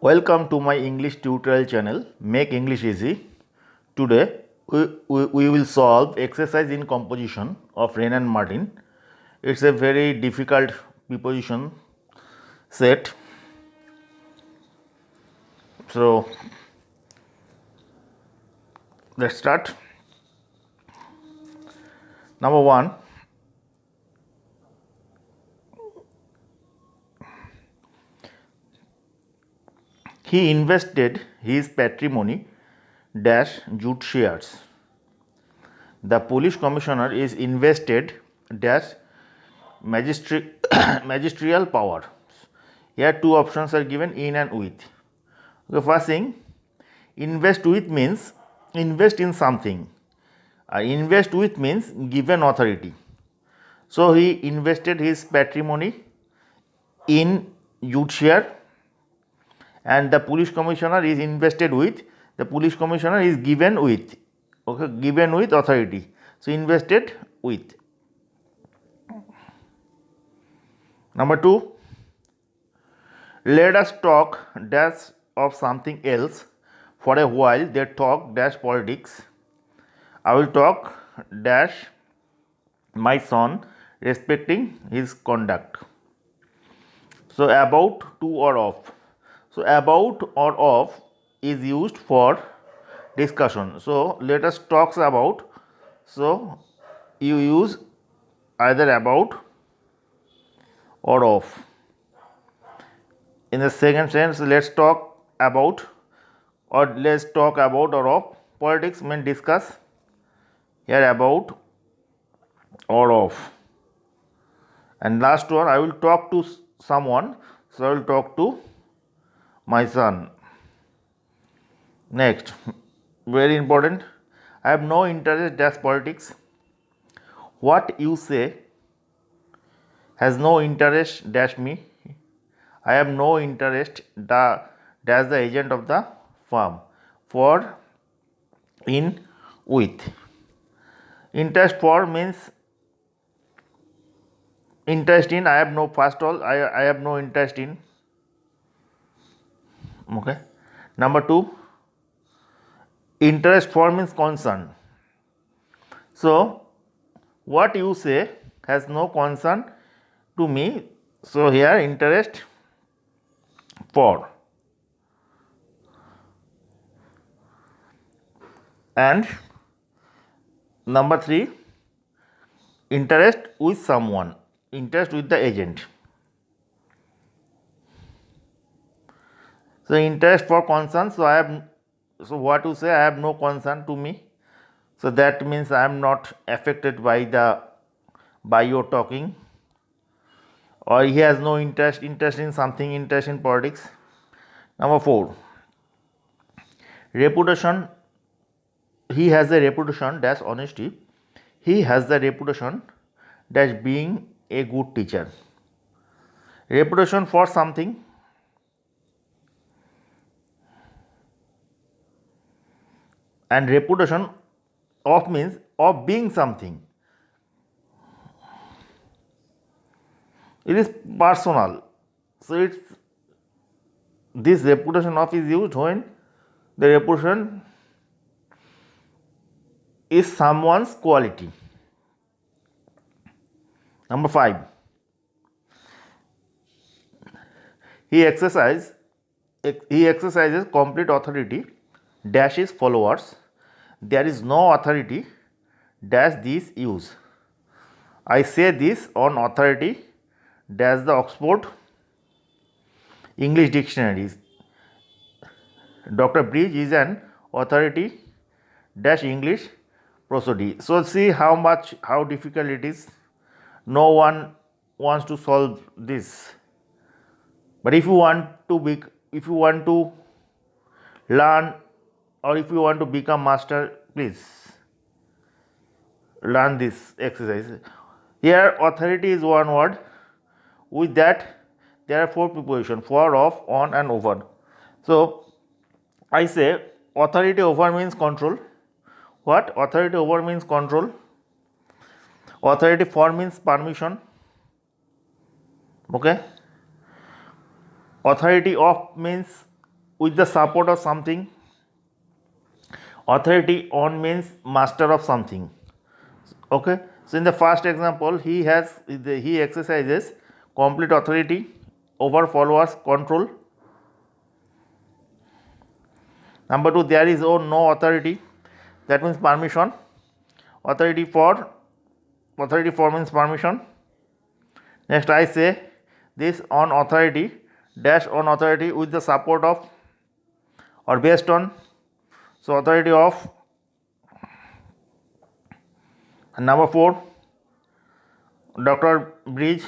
Welcome to my English tutorial channel Make English Easy. Today we will solve exercise in composition of Rain and Martin. It's a very difficult preposition set. So let's start. Number 1. He invested his patrimony dash jute shares. The police commissioner is invested dash magisterial power. Here two options are given, in and with. Okay, first thing, invest with means invest in something. Invest with means given authority. So he invested his patrimony in jute share, and the police commissioner is invested with. The police commissioner is given with. Okay, given with authority. So invested with. Number 2. Let us talk dash of something else. For a while they talk dash politics. I will talk dash my son respecting his conduct. So about, to, or of. So about or of is used for discussion. So let us talk about. So you use either about or of. In the second sentence, let's talk about or let's talk about or of. Politics means discuss. Here about or of. And last one, I will talk to someone. So I will talk to my son. Next, very important. I have no interest dash politics. What you say has no interest dash me. I have no interest dash the agent of the firm. For, in, with. Interest for means interest in. I have no, first all I have no interest in. Okay. Number 2, interest for means concern. So what you say has no concern to me. So here interest for. And number 3, interest with someone, interest with the agent. So interest for concern. So I have, so what you say, I have no concern to me. So that means I am not affected by your talking. Or he has no interest in something, interest in politics. Number 4, reputation. He has a reputation dash honesty. He has the reputation dash being a good teacher. Reputation for something. And reputation of means of being something. It is personal. So it's this reputation of is used when the reputation is someone's quality. Number 5, he exercises complete authority dash his followers. There is no authority dash these use. I say this on authority dash the Oxford English dictionaries. Dr. Bridge is an authority dash English prosody. So see how difficult it is. No one wants to solve this. But if you want to learn, or if you want to become master, please learn this exercise. Here authority is one word. With that there are 4 prepositions: for, of, on, and over. So I say authority over means control. What? Authority over means control. Authority for means permission. Okay. Authority of means with the support of something. Authority on means master of something. Okay, so in the first example, he exercises complete authority over followers control. Number 2, there is no authority, that means permission. Authority for means permission. Next, I say this on authority dash on authority with the support of or based on. So authority of. And number 4, Dr. Bridge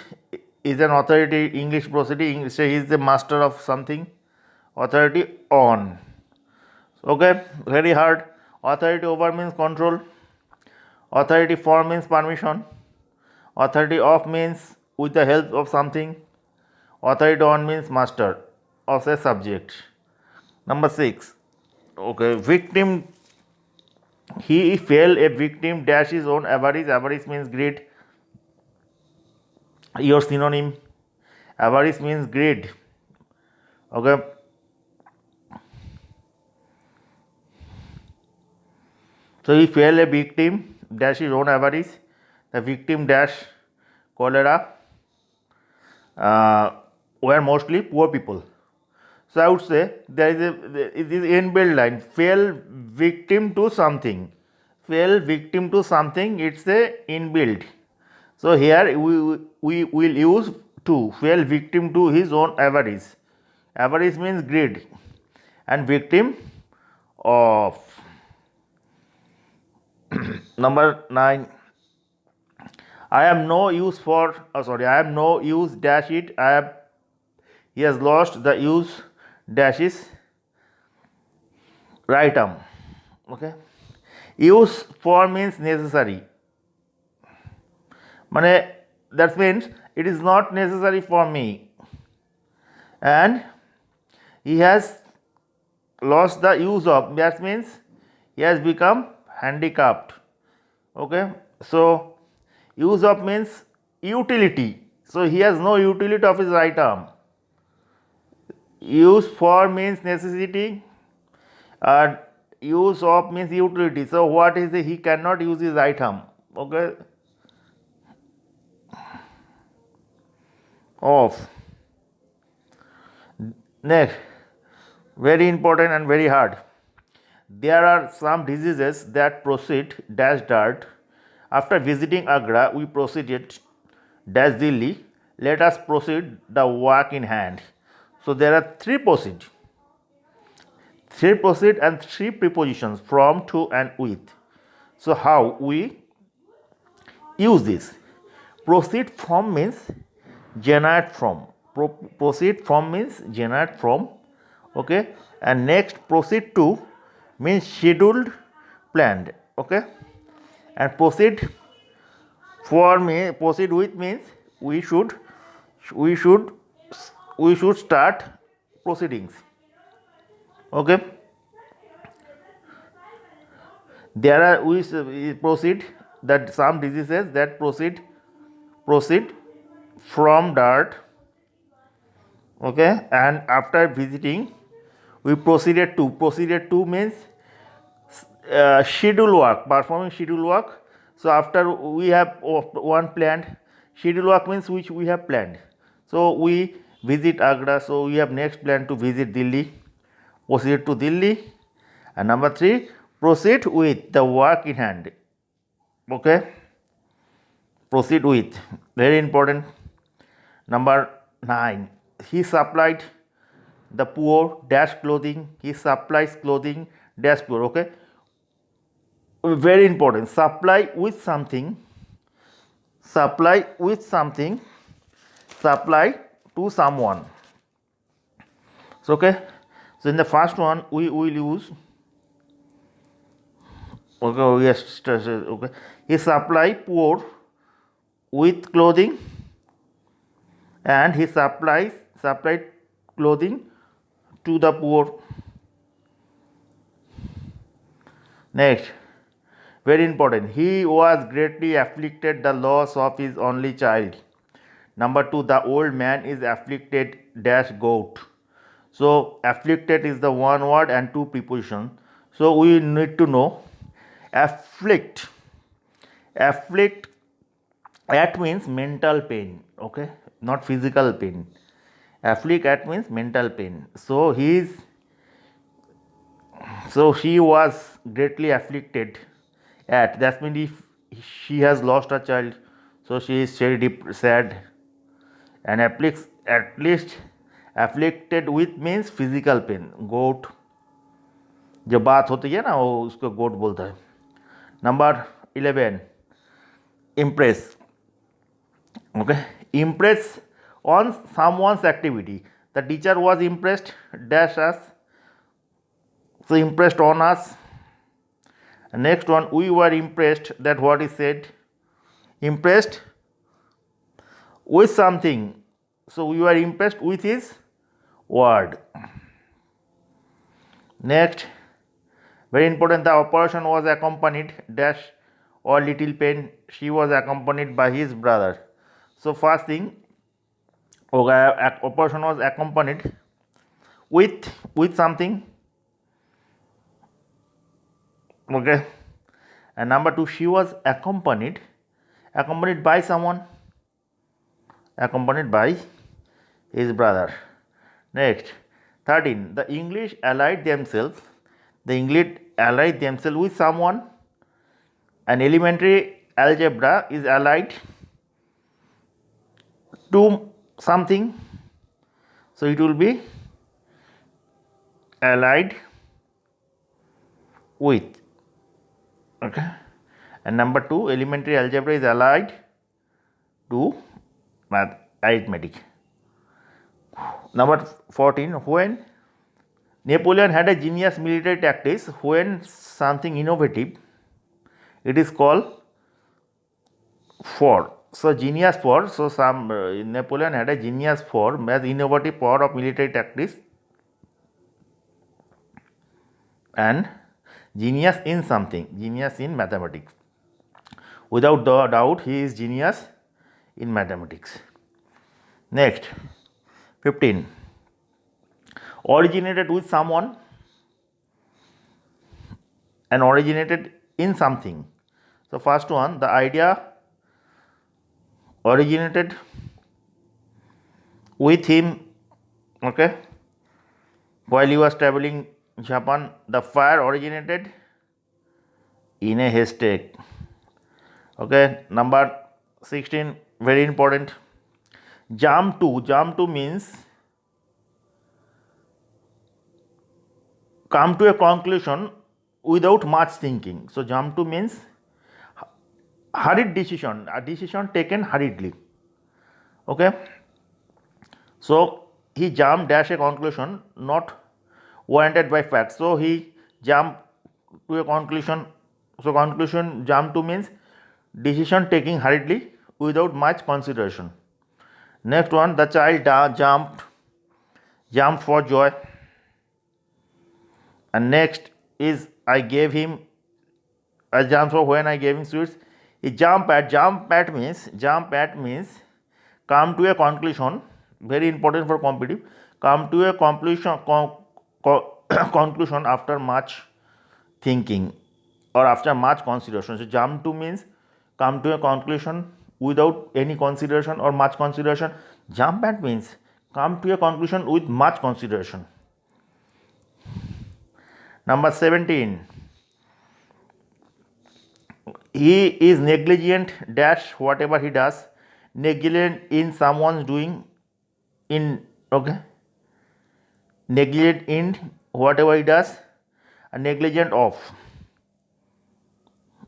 is an authority English proceeding. So he is the master of something. Authority on. Okay, very hard. Authority over means control. Authority for means permission. Authority of means with the help of something. Authority on means master of a subject. Number 6. Okay, victim. He fell a victim dash his own avarice. Avarice means greed. Your synonym. Avarice means greed. Okay. So he fell a victim dash his own avarice. The victim dash cholera were mostly poor people. So I would say there is this inbuilt line, fell victim to something. Fell victim to something, it's a inbuilt. So here we will use to fell victim to his own avarice. Avarice means greed and victim of. Number 9. I am no use dash it. He has lost the use dash is right arm. Okay. Use for means necessary. That means it is not necessary for me. And he has lost the use of, that means he has become handicapped. Okay. So use of means utility. So he has no utility of his right arm. Use for means necessity. Use of means utility. So what is he cannot use his right arm. Okay. Of. Next, very important and very hard. There are some diseases that proceed dash dirt. After visiting Agra, we proceeded dash Delhi. Let us proceed the work in hand. So there are 3 proceed. 3 proceed and 3 prepositions from, to and with. So how we use this? Proceed from means generate from. Proceed from means generate from. Okay. And next, proceed to means scheduled, planned. Okay. And proceed for me, proceed with means we should start proceedings. Okay. There are we proceed that some diseases that proceed from dirt. Okay. And after visiting, we proceeded to means schedule work, performing schedule work. So after we have one planned, schedule work means which we have planned. So we visit Agra, so we have next plan to visit Delhi, proceed to Delhi. And number 3, proceed with the work in hand. Okay. Proceed with, very important. Number 9, he supplied the poor dash clothing. He supplies clothing dash poor. Okay. Very important. Supply with something. Supply with something. Supply to someone. So okay. So in the first one we will use. Okay. Yes. Okay. He supply poor with clothing, and he supplied clothing to the poor. Next, very important, he was greatly afflicted the loss of his only child. Number 2, the old man is afflicted dash gout. So afflicted is the one word and two prepositions. So we need to know afflict. Afflict, at means mental pain, okay, not physical pain. Afflict at means mental pain. So she was greatly afflicted at. That means if she has lost a child, so she is very sad. And afflicts, at least afflicted with means physical pain. गोट जो बात होती है ना वो उसको गोट बोलता है. Number 11, impress. Okay, impress on someone's activity. The teacher was impressed dash us, so impressed on us. Next one, we were impressed, that what is said, impressed with something, so we were impressed with his word. Next, very important, the operation was accompanied dash or little pain. She was accompanied by his brother. So first thing, operation was accompanied with something, okay. And number 2, she was accompanied by someone, accompanied by his brother. Next, 13, the English allied themselves with someone. An elementary algebra is allied to something, so it will be allied with, okay. And number 2, elementary algebra is allied to arithmetic. Number 14, when Napoleon had a genius military tactics, when something innovative, it is called for. So genius for, so some Napoleon had a genius for as innovative power of military tactics, and genius in something, genius in mathematics. Without doubt, he is genius in mathematics. Next, 15, originated with someone and originated in something. So first one, the idea originated with him, okay, while he was traveling Japan. The fire originated in a haystack, okay. Number 16, very important, jump to means come to a conclusion without much thinking. So jump to means hurried decision, a decision taken hurriedly, okay. So he jumped dash a conclusion not warranted by facts, so he jumped to a conclusion. So conclusion, jump to means decision taking hurriedly without much consideration. Next one, the child jumped for joy. And next is I gave him a jump for when I gave him sweets. He jump at means come to a conclusion, very important for competitive, come to a conclusion conclusion after much thinking or after much consideration. So jump to means come to a conclusion without any consideration or much consideration. Jump at means come to a conclusion with much consideration. Number 17, he is negligent dash whatever he does, negligent in someone's doing, in, okay, negligent in whatever he does, and negligent of,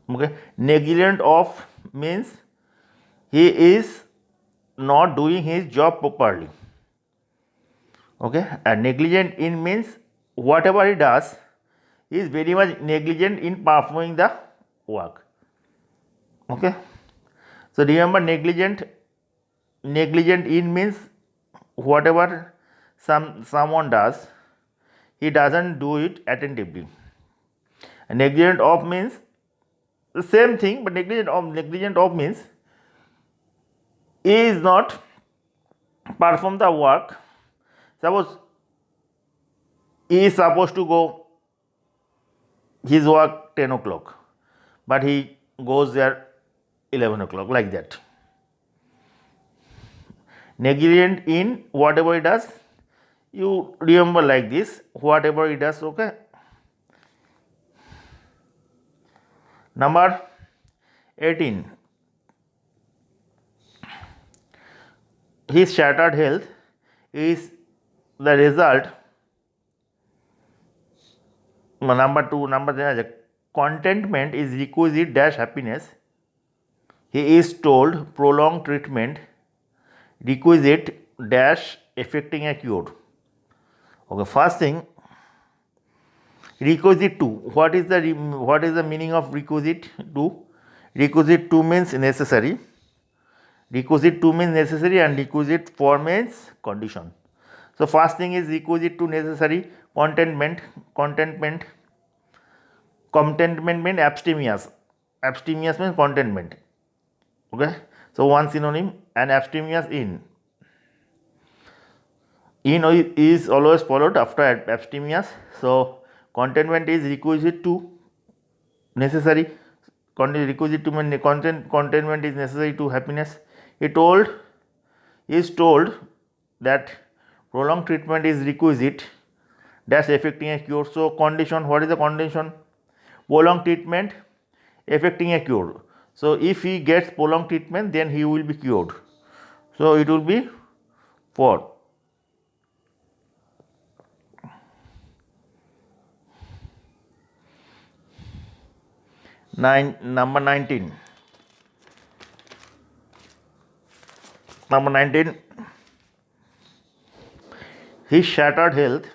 okay. Negligent of means he is not doing his job properly, okay. And negligent in means whatever he does, he is very much negligent in performing the work, okay. So remember, negligent in means whatever someone does, he doesn't do it attentively. And negligent of means the same thing, but negligent of means he is not perform the work. Suppose He is supposed to go his work 10 o'clock, but he goes there 11 o'clock, like that. Negligent in whatever he does, you remember like this, whatever he does, okay. Number 18, his shattered health is the result. Number 2, number 3, contentment is requisite dash happiness. He is told prolonged treatment requisite dash affecting a cure. Okay, first thing, requisite to. What is the meaning of requisite to? Requisite to means necessary. Requisite to means necessary and requisite for means condition. So first thing is requisite to necessary. Contentment means abstemious. Abstemious means contentment. Okay. So one synonym, and abstemious in. In is always followed after abstemious. So contentment is requisite to necessary. Requisite to mean contentment is necessary to happiness. He is told that prolonged treatment is requisite dash affecting a cure. So condition, what is the condition? Prolonged treatment affecting a cure. So if he gets prolonged treatment, then he will be cured. So it will be 4. Number 19. Number 19. His shattered health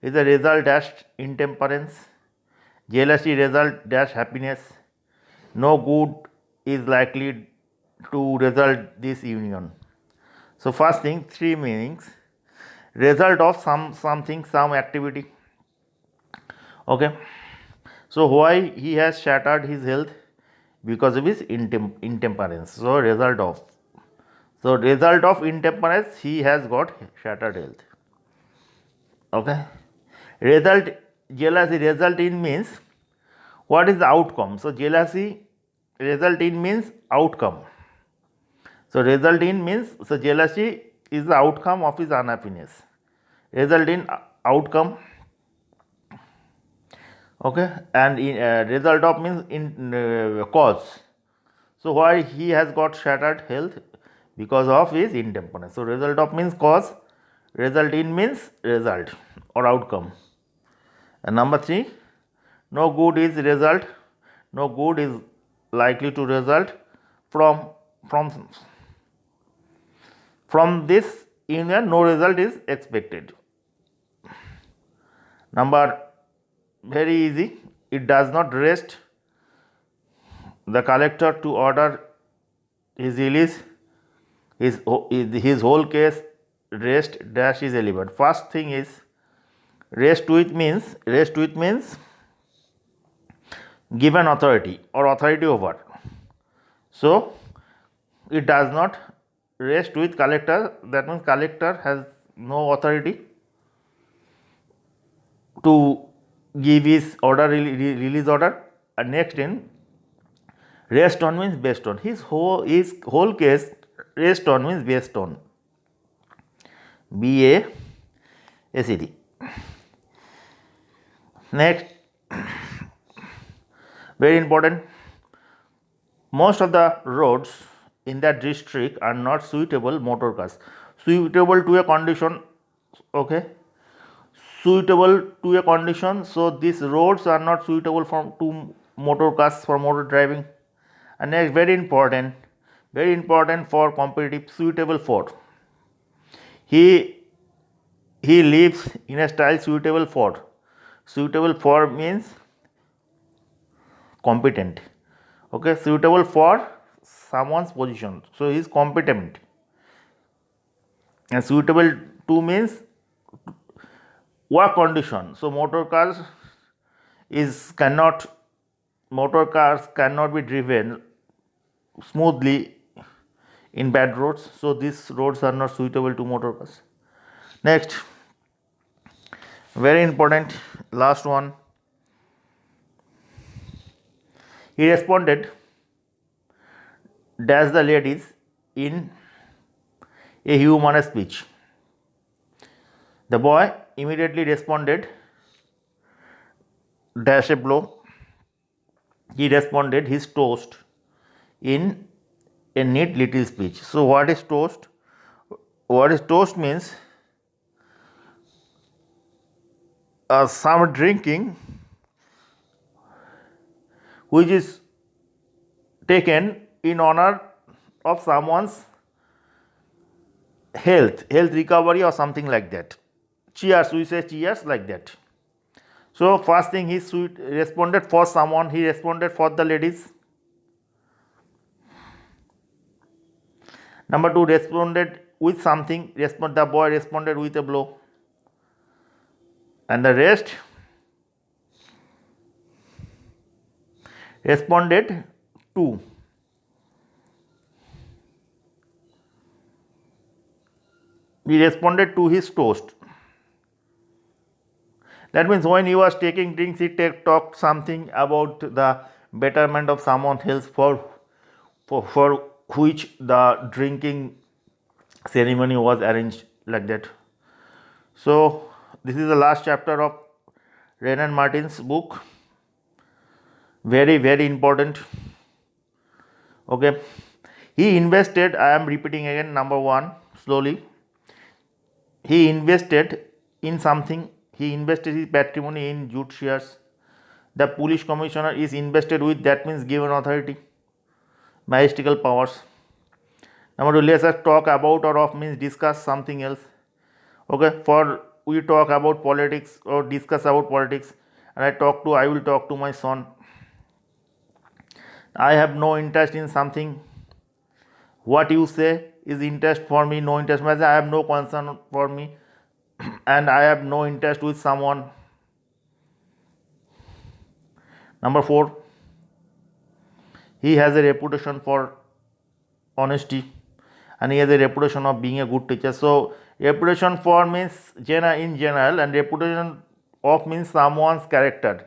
is a result dash intemperance. Jealousy result dash happiness. No good is likely to result this union. So first thing, 3 meanings. Result of something, some activity. Okay. So why he has shattered his health? Because of his intemperance. So result of intemperance, he has got shattered health. Okay. Result, jealousy result in means what is the outcome? So jealousy result in means outcome. So result in means, so jealousy is the outcome of his unhappiness. Result in outcome. Okay, and result of means in cause. So why he has got shattered health? Because of his intemperance. So result of means cause, result in means result or outcome. And number 3, no good is result, no good is likely to result from this union, no result is expected. Number, very easy, it does not rest the collector to order his release, his whole case rest dash is delivered. First thing is rest with means given authority or authority over. So it does not rest with collector, that means collector has no authority to give his order, release order. And next in rest on means based on. His whole case rest on means based on. BASED. Next, very important, most of the roads in that district are not suitable motor cars. Suitable to a condition, okay, suitable to a condition. So these roads are not suitable to motor cars for motor driving. And next, very important for competitive, suitable for. He lives in a style suitable for. Suitable for means competent. Okay, suitable for someone's position. So he is competent. And suitable to means work condition. So motor cars cannot be driven smoothly in bad roads. So these roads are not suitable to motor cars. Next, Very important. Last one. He responded, dash the ladies in a human speech. The boy immediately responded, dash a blow. He responded his toast in a neat little speech. So, what is toast? What is toast means some drinking which is taken in honor of someone's health recovery or something like that. Cheers, we say cheers like that. So first thing he responded for someone, he responded for the ladies. Number two, responded with something, the boy responded with a blow. And the rest responded to. He responded to his toast. That means when he was taking drinks, he talked something about the betterment of someone's health for which the drinking ceremony was arranged like that. So this is the last chapter of Renan Martin's book. Very, very important. Okay. He invested, I am repeating again, number one, slowly. He invested in something. He invested his patrimony in jute shares. The police commissioner is invested with, that means given authority, majestical powers. Number two, let us talk about or of means discuss something else. Okay, for we talk about politics or discuss about politics, and I will talk to my son. I have no interest in something. What you say is interest for me, no interest. I have no concern for me, and I have no interest with someone. Number four, he has a reputation for honesty, and he has a reputation of being a good teacher. So reputation for means in general, and reputation of means someone's character,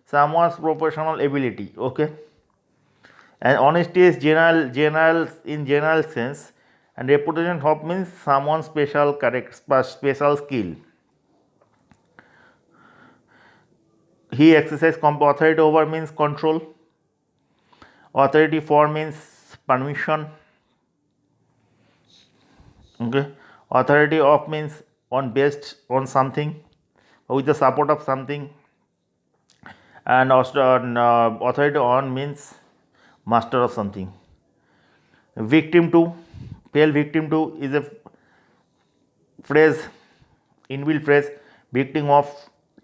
someone's professional ability. Okay, and honesty is general in general sense, and reputation of means someone's special character, special skill. He exercises authority over means control. Authority for means permission. Okay, authority of means based on something, with the support of something, and authority on means master of something. Victim to, pale victim to is a phrase, inbuilt phrase, victim of.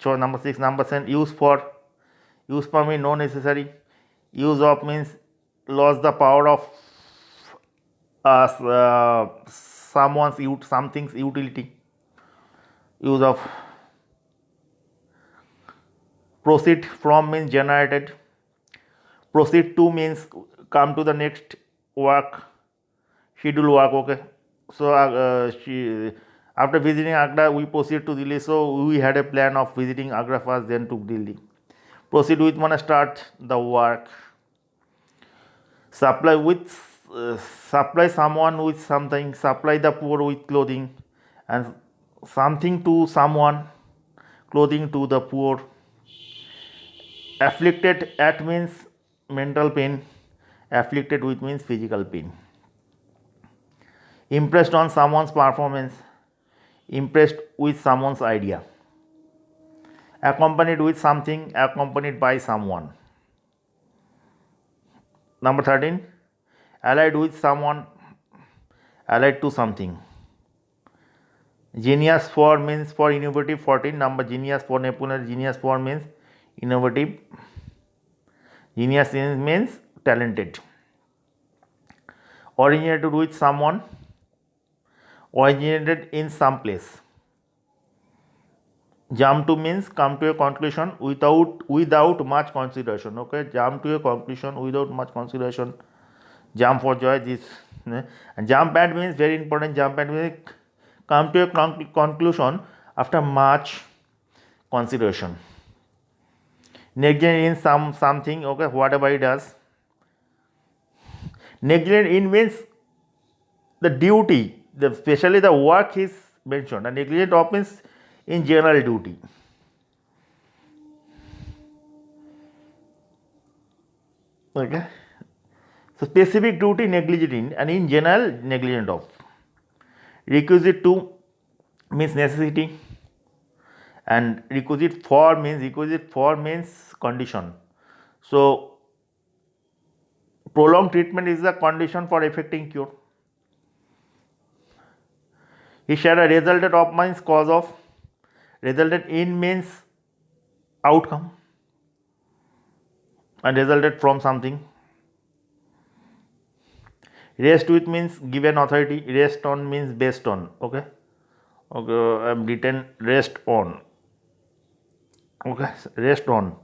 So number 6, number 7, use for means no necessary, use of means lost the power of something's utility, use of. Proceed from means generated, proceed to means come to the next work, schedule work. Okay, so after visiting Agra, we proceed to Delhi. So we had a plan of visiting Agra first, then to Delhi. Proceed with means start the work. Supply supply someone with something, supply the poor with clothing, and something to someone, clothing to the poor. Afflicted at means mental pain, afflicted with means physical pain. Impressed on someone's performance, impressed with someone's idea. Accompanied with something, accompanied by someone. Number 13, allied with someone, allied to something. Genius for means for innovative. 14, number genius for Napoleon. Genius for means innovative. Genius means talented. Originated with someone, originated in some place. Jump to means come to a conclusion without much consideration. Okay, jump to a conclusion without much consideration. Jump for joy. This and jump at means very important. Jump at means come to a conclusion after much consideration. Negligent in something, okay, whatever he does. Negligent in means the duty, especially the work is mentioned, and negligent of means in general duty. Okay. So specific duty negligent in, and in general negligent of. Requisite to means necessity, and requisite for means condition. So prolonged treatment is the condition for effecting cure. He said a resulted of means cause of, resulted in means outcome, and resulted from something. Rest with means given authority, rest on means based on. Okay, I am written rest on. Okay, rest on.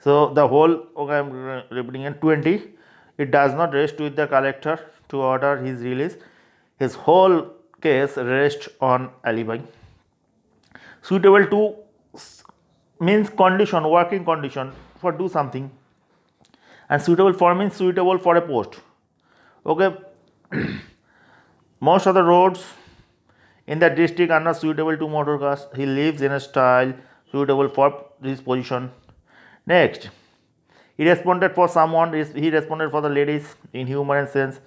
So the whole, okay, I am repeating in 20. It does not rest with the collector to order his release. His whole case rests on alibi. Suitable to means condition, working condition for do something, and suitable for means suitable for a post. Okay, most of the roads in the district are not suitable to motor cars. He lives in a style suitable for this position. Next, he responded for someone. He responded for the ladies in humor and sense,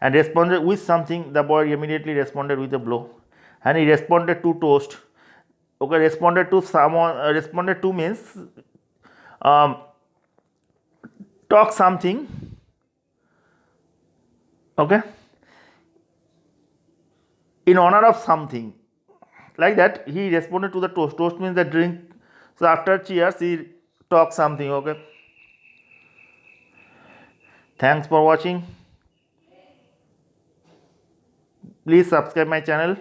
and responded with something. The boy immediately responded with a blow, and he responded to toast. Okay, responded to someone. Responded to means um, talk something. Okay, in honor of something, like that. He responded to the toast. Toast means the drink. So after cheers, he talk something. Okay. Thanks for watching. Please subscribe my channel.